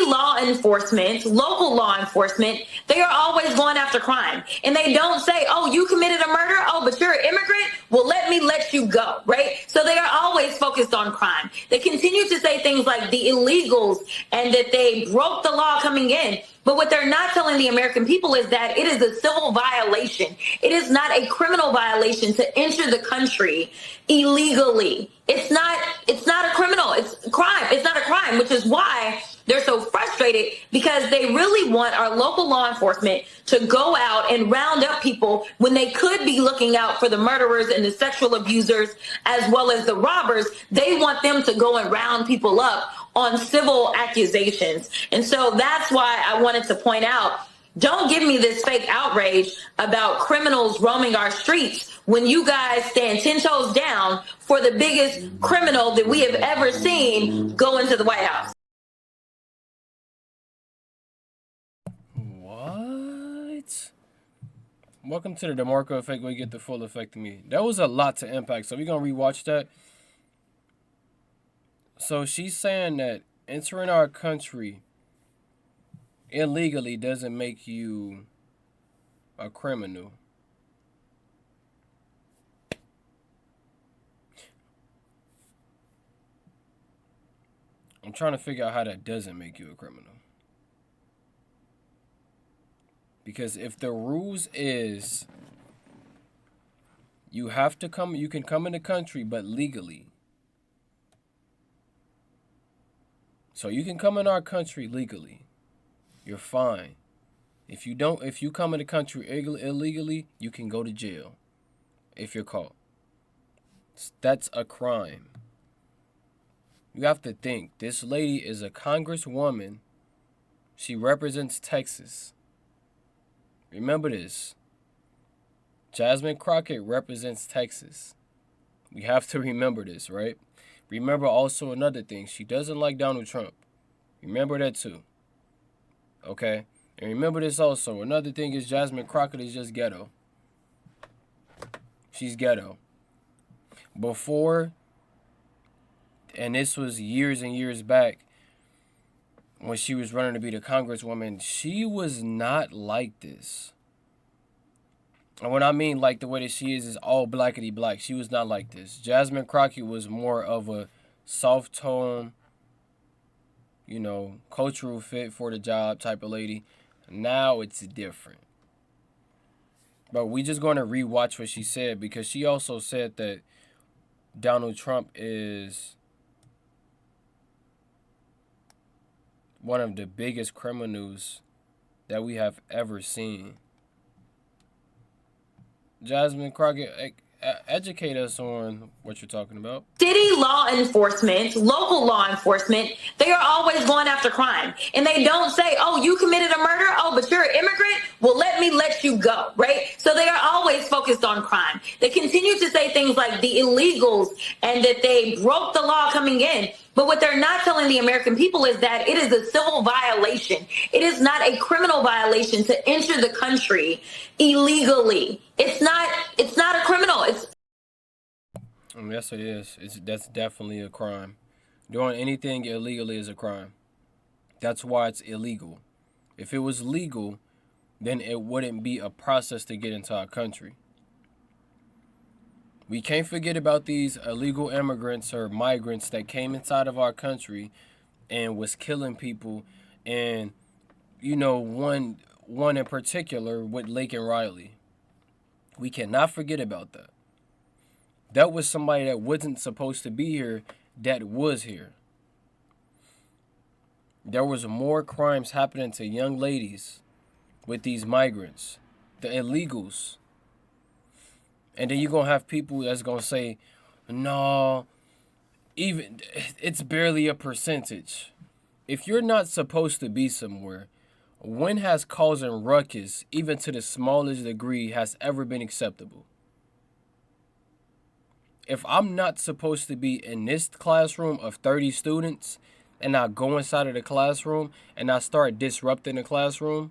law enforcement, local law enforcement, they are always going after crime. And they don't say, oh, you committed a murder? Oh, but you're an immigrant? Well, let you go, right? So they are always focused on crime. They continue to say things like the illegals and that they broke the law coming in. But what they're not telling the American people is that it is a civil violation. It is not a criminal violation to enter the country illegally. It's not a criminal. It's a crime. It's not a crime, which is why they're so frustrated, because they really want our local law enforcement to go out and round up people when they could be looking out for the murderers and the sexual abusers as well as the robbers. They want them to go and round people up on civil accusations. And so that's why I wanted to point out, don't give me this fake outrage about criminals roaming our streets when you guys stand 10 toes down for the biggest criminal that we have ever seen go into the White House. What? Welcome to the DeMarkco effect, where you get the full effect of me. That was a lot to impact, so we're going to rewatch that. So she's saying that entering our country illegally doesn't make you a criminal. I'm trying to figure out how that doesn't make you a criminal. Because if the rules is you have to come, you can come in the country, but legally. So you can come in our country legally. You're fine. If you come in the country illegally, you can go to jail if you're caught. That's a crime. You have to think, this lady is a congresswoman. She represents Texas. Remember this. Jasmine Crockett represents Texas. We have to remember this, right? Remember also another thing. She doesn't like Donald Trump. Remember that too. Okay? And remember this also. Another thing is Jasmine Crockett is just ghetto. She's ghetto. Before, and this was years and years back, when she was running to be the congresswoman, she was not like this. And what I mean, like the way that she is all blackety black. She was not like this. Jasmine Crockett was more of a soft tone, you know, cultural fit for the job type of lady. Now it's different. But we just going to rewatch what she said, because she also said that Donald Trump is one of the biggest criminals that we have ever seen. Jasmine Crockett, educate us on what you're talking about. City law enforcement, local law enforcement, they are always going after crime. And they don't say, oh, you committed a murder? Oh, but you're an immigrant? Well, let you go, right? So they are always focused on crime. They continue to say things like the illegals and that they broke the law coming in. But what they're not telling the American people is that it is a civil violation. It is not a criminal violation to enter the country illegally. It's not a criminal. Yes, it is. That's definitely a crime. Doing anything illegally is a crime. That's why it's illegal. If it was legal, then it wouldn't be a process to get into our country. We can't forget about these illegal immigrants or migrants that came inside of our country and was killing people. And, you know, one in particular with Lake and Riley. We cannot forget about that. That was somebody that wasn't supposed to be here that was here. There was more crimes happening to young ladies with these migrants, the illegals. And then you're going to have people that's going to say, no, even it's barely a percentage. If you're not supposed to be somewhere, when has causing ruckus, even to the smallest degree, has ever been acceptable? If I'm not supposed to be in this classroom of 30 students and I go inside of the classroom and I start disrupting the classroom,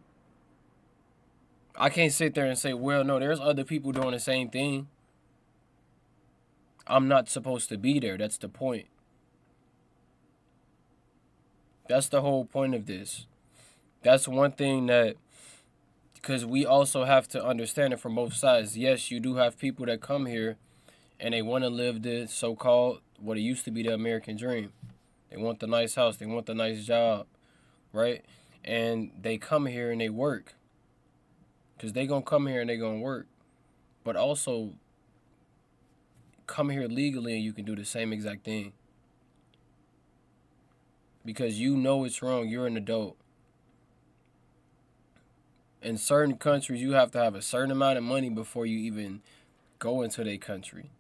I can't sit there and say, well, no, there's other people doing the same thing. I'm not supposed to be there. That's the point. That's the whole point of this. That's one thing that, because we also have to understand it from both sides. Yes, you do have people that come here and they want to live the so-called, what it used to be, the American dream. They want the nice house. They want the nice job, right? And they come here and they work. Because they going to come here and they going to work. But also, come here legally and you can do the same exact thing. Because you know it's wrong. You're an adult. In certain countries, you have to have a certain amount of money before you even go into their country.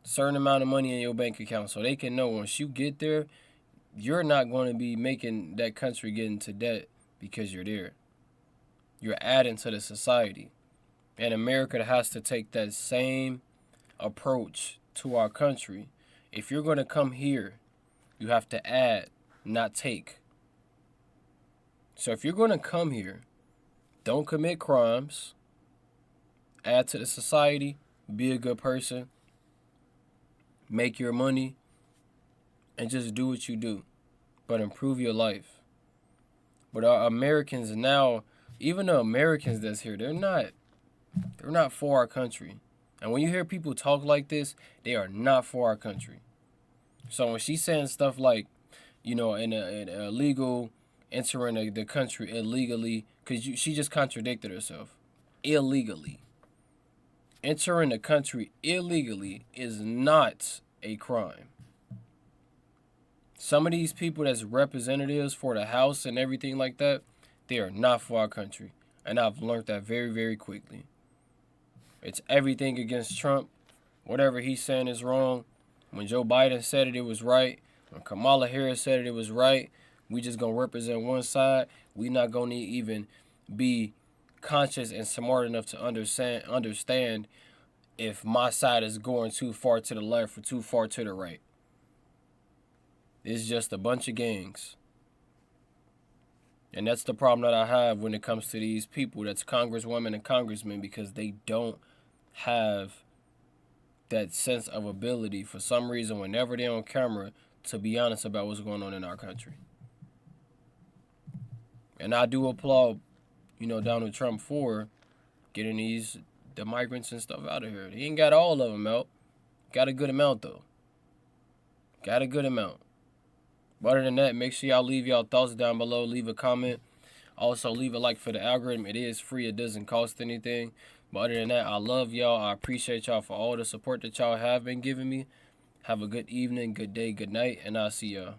Certain amount of money in your bank account, so they can know once you get there, you're not going to be making that country get into debt because you're there. You're adding to the society. And America has to take that same approach to our country. If you're going to come here, you have to add, not take. So if you're going to come here, don't commit crimes, add to the society, be a good person, make your money, and just do what you do, but improve your life. But our Americans now, even the Americans that's here, they're not for our country. And when you hear people talk like this, they are not for our country. So when she's saying stuff like, in a illegal, entering the country illegally, because she just contradicted herself. Illegally. Entering the country illegally is not a crime. Some of these people that's representatives for the House and everything like that, they are not for our country. And I've learned that very, very quickly. It's everything against Trump. Whatever he's saying is wrong. When Joe Biden said it, it was right. When Kamala Harris said it, it was right. We just going to represent one side. We not going to even be conscious and smart enough to understand if my side is going too far to the left or too far to the right. It's just a bunch of gangs. And that's the problem that I have when it comes to these people that's congresswomen and congressmen, because they don't have that sense of ability for some reason whenever they're on camera to be honest about what's going on in our country. And I do applaud, Donald Trump for getting the migrants and stuff out of here. He ain't got all of them out. Got a good amount, though. Got a good amount. But other than that, make sure y'all leave y'all thoughts down below. Leave a comment. Also, leave a like for the algorithm. It is free. It doesn't cost anything. But other than that, I love y'all. I appreciate y'all for all the support that y'all have been giving me. Have a good evening, good day, good night, and I'll see y'all.